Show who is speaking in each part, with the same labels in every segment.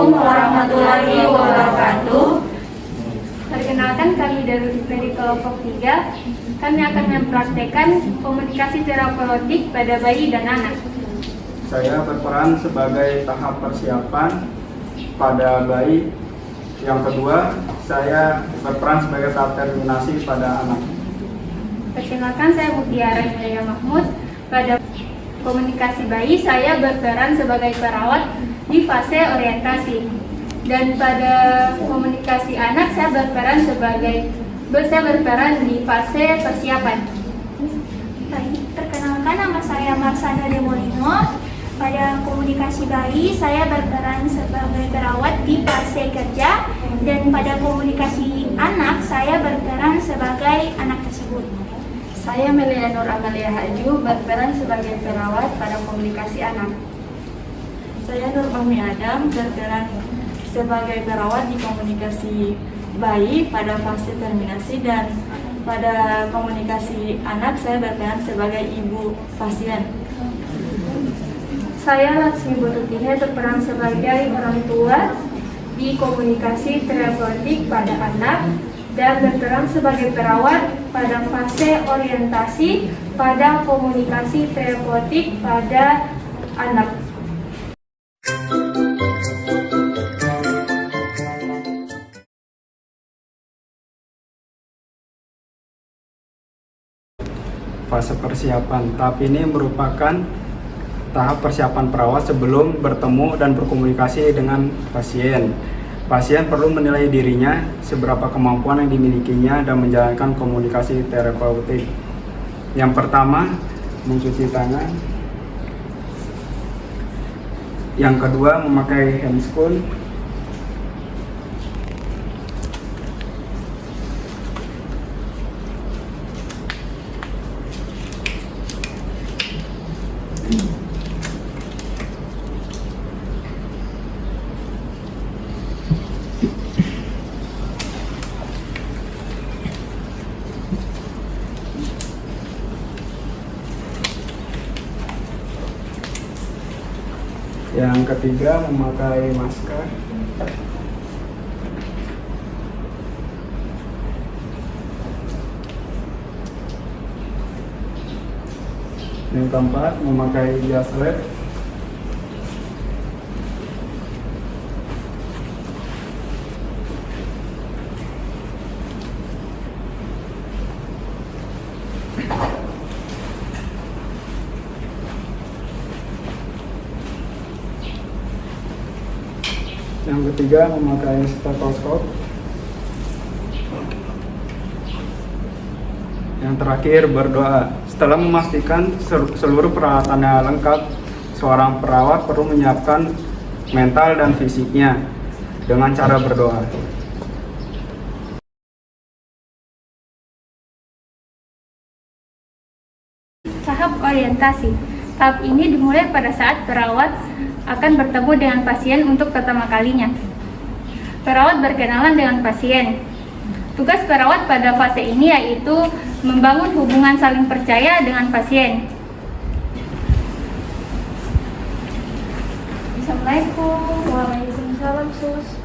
Speaker 1: Assalamualaikum warahmatullahi wabarakatuh.
Speaker 2: Perkenalkan, kami dari kelompok 3. Kami akan mempraktekkan komunikasi terapeutik pada bayi dan anak.
Speaker 3: Saya berperan sebagai tahap persiapan pada bayi. Yang kedua, saya berperan sebagai tahap terminasi pada anak.
Speaker 2: Perkenalkan, saya Mutiara Jaya Mahmud. Pada komunikasi bayi, saya berperan sebagai perawat di fase orientasi. Dan pada komunikasi anak, saya berperan di fase persiapan.
Speaker 1: Baik, perkenalkan, nama saya Marsana De Molino. Pada komunikasi bayi, saya berperan sebagai perawat di fase kerja, dan pada komunikasi anak, saya berperan sebagai anak tersebut.
Speaker 4: Saya Melia Nur Amalia Haju, berperan sebagai perawat pada komunikasi anak.
Speaker 5: Saya Nur Fahmi Adam, berperan sebagai perawat di komunikasi bayi pada fase terminasi, dan pada komunikasi anak saya berperan sebagai ibu pasien.
Speaker 2: Saya Laksmi Bututihe, berperan sebagai orang tua di komunikasi terapeutik pada anak dan berperan sebagai perawat pada fase orientasi pada komunikasi terapeutik pada anak.
Speaker 3: Fase persiapan. Tahap ini merupakan tahap persiapan perawat sebelum bertemu dan berkomunikasi dengan pasien. Pasien perlu menilai dirinya, seberapa kemampuan yang dimilikinya dan menjalankan komunikasi terapeutik. Yang pertama, mencuci tangan. Yang kedua, memakai handscoon. Yang ketiga, memakai masker. Yang keempat, memakai jas lab. Yang ketiga, memakai stetoskop. Yang terakhir, berdoa. Setelah memastikan seluruh peralatannya lengkap, seorang perawat perlu menyiapkan mental dan fisiknya dengan cara berdoa.
Speaker 2: Tahap orientasi. Tahap ini dimulai pada saat perawat akan bertemu dengan pasien untuk pertama kalinya. Perawat berkenalan dengan pasien. Tugas perawat pada fase ini yaitu membangun hubungan saling percaya dengan pasien. Assalamualaikum.
Speaker 1: Waalaikumsalam, Sus.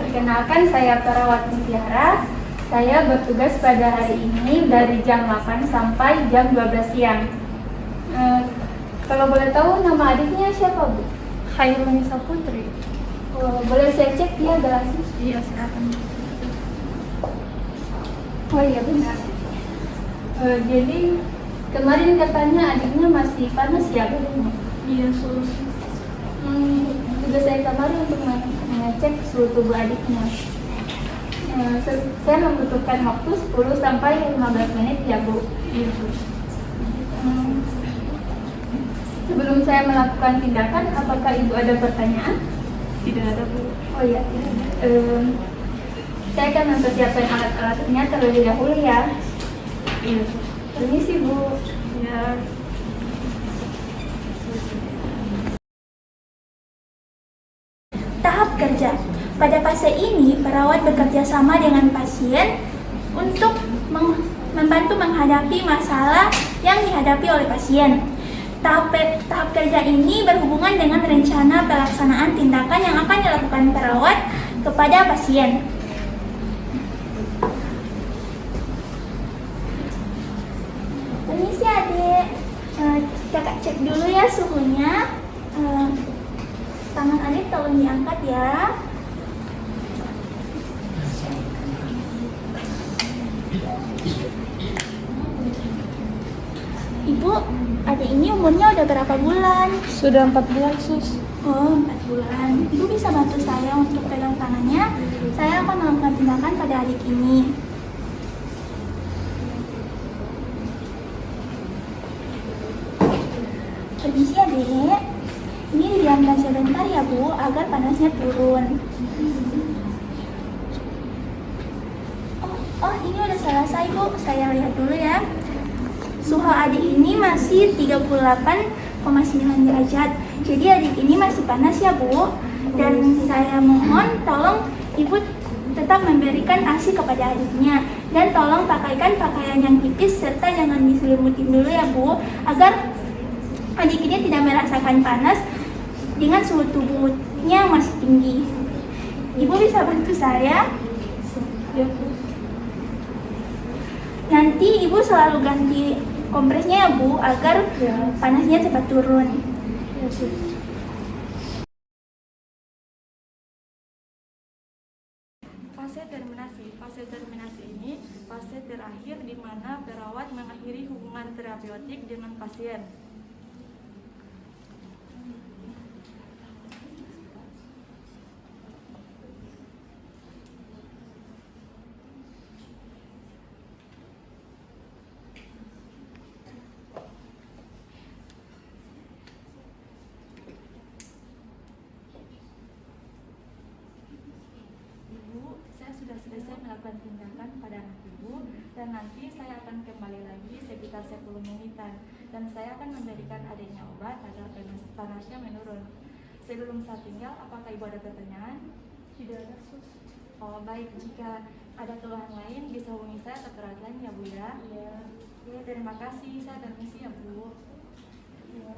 Speaker 2: Perkenalkan, saya perawat Mutiara. Saya bertugas pada hari ini dari jam 8 sampai jam 12 siang. Kalau boleh tahu nama adiknya siapa, Bu?
Speaker 1: Khairunisa Putri.
Speaker 2: Boleh saya cek dia ada asus?
Speaker 1: Iya, silakan.
Speaker 2: Oh iya, benar. Jadi kemarin katanya adiknya masih panas ya, Bu?
Speaker 1: Iya, Sus.
Speaker 2: Tugas saya kemarin untuk mengecek suhu tubuh adiknya. Saya membutuhkan waktu 10 sampai 15 menit ya, Bu.
Speaker 1: Iya, Sus.
Speaker 2: Sebelum saya melakukan tindakan, apakah Ibu ada pertanyaan?
Speaker 1: Tidak ada, Bu.
Speaker 2: Oh iya, saya akan mempersiapkan alat-alatnya terlebih dahulu ya.
Speaker 1: Iya, Sus.
Speaker 2: Permisi, Bu.
Speaker 1: Ya.
Speaker 6: Tahap kerja. Pada fase ini, perawat bekerja sama dengan pasien untuk membantu menghadapi masalah yang dihadapi oleh pasien. Tahap kerja ini berhubungan dengan rencana pelaksanaan tindakan yang akan dilakukan perawat kepada pasien. Permisi adik, kakak cek dulu ya suhunya. Tangan adik tolong diangkat ya. Ibu, adik ini umurnya udah berapa bulan?
Speaker 2: Sudah 4 bulan, Sus.
Speaker 6: Oh, 4 bulan. Ibu bisa bantu saya untuk pegang tangannya. Saya akan melakukan tindakan pada adik ini. Permisi adik. Ini didiamkan sebentar ya Bu, agar panasnya turun. Oh, ini udah selesai Bu. Saya lihat dulu ya. Suhu adik ini masih 38,9 derajat. Jadi adik ini masih panas ya Bu. Dan saya mohon tolong Ibu tetap memberikan ASI kepada adiknya. Dan tolong pakaikan pakaian yang tipis serta jangan diselimutin dulu ya Bu, agar adik ini tidak merasakan panas dengan suhu tubuhnya yang masih tinggi. Ibu bisa bantu saya? Nanti Ibu selalu ganti kompresnya ya Bu, agar panasnya cepat turun.
Speaker 5: Fase terminasi ini fase terakhir di mana perawat mengakhiri hubungan terapeutik dengan pasien. Sudah selesai melakukan tindakan pada anak ibu, dan nanti saya akan kembali lagi sekitar 10 menitan, dan saya akan memberikan adiknya obat agar panasnya menurun. Sebelum saya tinggal, apakah ibu ada pertanyaan?
Speaker 2: Tidak ada, Sus.
Speaker 5: Oh baik, jika ada keluhan lain bisa hubungi saya atau perawat lain ya Bu ya.
Speaker 2: Ya.
Speaker 5: Ya, terima kasih, saya permisi ya Bu.
Speaker 2: Ya.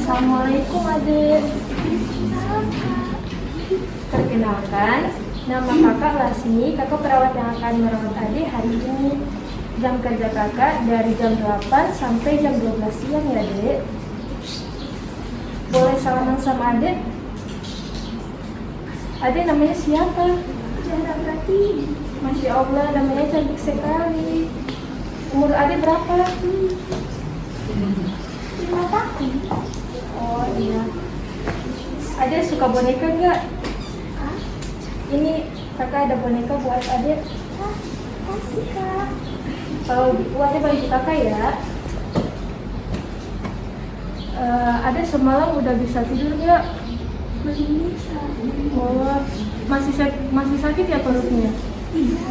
Speaker 4: Assalamualaikum adik. Perkenalkan, nama kakak Lasmi. Kakak perawat yang akan merawat adik hari ini. Jam kerja kakak dari jam 8 sampai jam 12 siang ya adik. Boleh salaman sama adik? Adik namanya siapa?
Speaker 6: Zahra Pratiwi.
Speaker 4: Masya Allah, namanya cantik sekali. Umur adik berapa?
Speaker 6: 5 tahun.
Speaker 4: Oh iya. Adik suka boneka nggak? Ini kakak ada boneka buat adik.
Speaker 6: Kasih Kak.
Speaker 4: Kalau gitu adik bagi kakak ya. Adik semalam udah bisa tidur nggak?
Speaker 6: Belum bisa.
Speaker 4: Oh, masih sakit ya perutnya?
Speaker 6: Iya.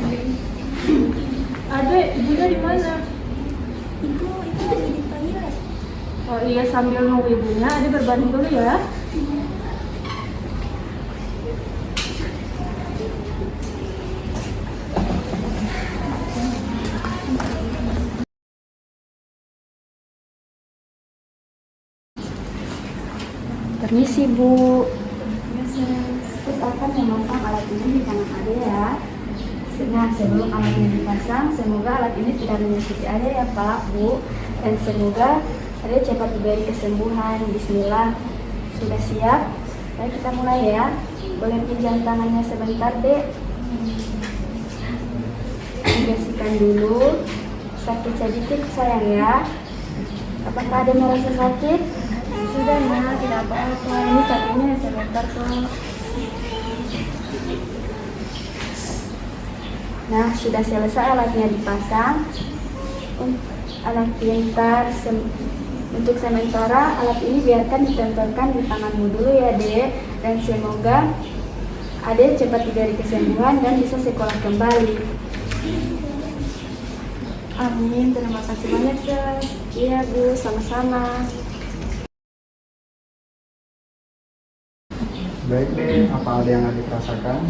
Speaker 4: Adik, ibunya di mana?
Speaker 6: Ibu lagi di toilet.
Speaker 4: Oh iya, sambil nunggu ibunya, adik berbaring dulu ya.
Speaker 7: Permisi Bu. Terus akan memasang alat ini di tangan Ade ya. Nah, sebelum alat ini dipasang, semoga alat ini tidak menyakiti Ade ya Pak, Bu. Dan semoga Ade cepat diberi kesembuhan. Bismillah. Sudah siap? Baik, kita mulai ya. Boleh pinjam tangannya sebentar, Dek. Bersihkan dulu. Sakit sedikit sayang ya. Apakah ada merasa sakit?
Speaker 4: Sudah nak, tidak apa-apa. Ini sakitnya sebentar kok.
Speaker 7: Nah, sudah selesai alatnya dipasang. Alat pintar. Untuk sementara alat ini biarkan ditempelkan di tanganmu dulu ya Dek. Dan semoga Ade cepat diberi kesembuhan dan bisa sekolah kembali.
Speaker 4: Amin, terima kasih banyak Sus.
Speaker 7: Iya Bu, sama-sama.
Speaker 3: Baik deh, apa ada yang adik rasakan?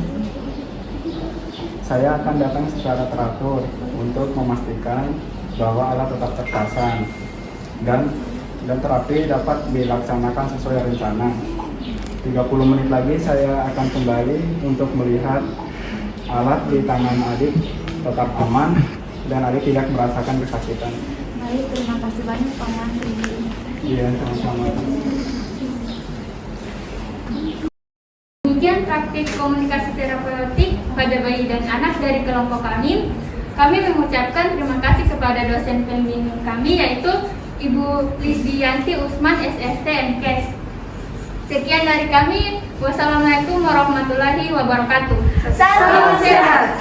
Speaker 3: Saya akan datang secara teratur untuk memastikan bahwa alat tetap terpasang dan terapi dapat dilaksanakan sesuai rencana. 30 menit lagi saya akan kembali untuk melihat alat di tangan adik tetap aman dan adik tidak merasakan kesakitan.
Speaker 4: Baik, terima kasih banyak Pak Menteri.
Speaker 3: Iya, sama-sama.
Speaker 2: Demikian praktik komunikasi terapeutik pada bayi dan anak dari kelompok kami. Kami mengucapkan terima kasih kepada dosen pembimbing kami yaitu Ibu Lisdianti Usman SST MKes. Sekian dari kami. Wassalamualaikum warahmatullahi wabarakatuh.
Speaker 6: Salam sehat.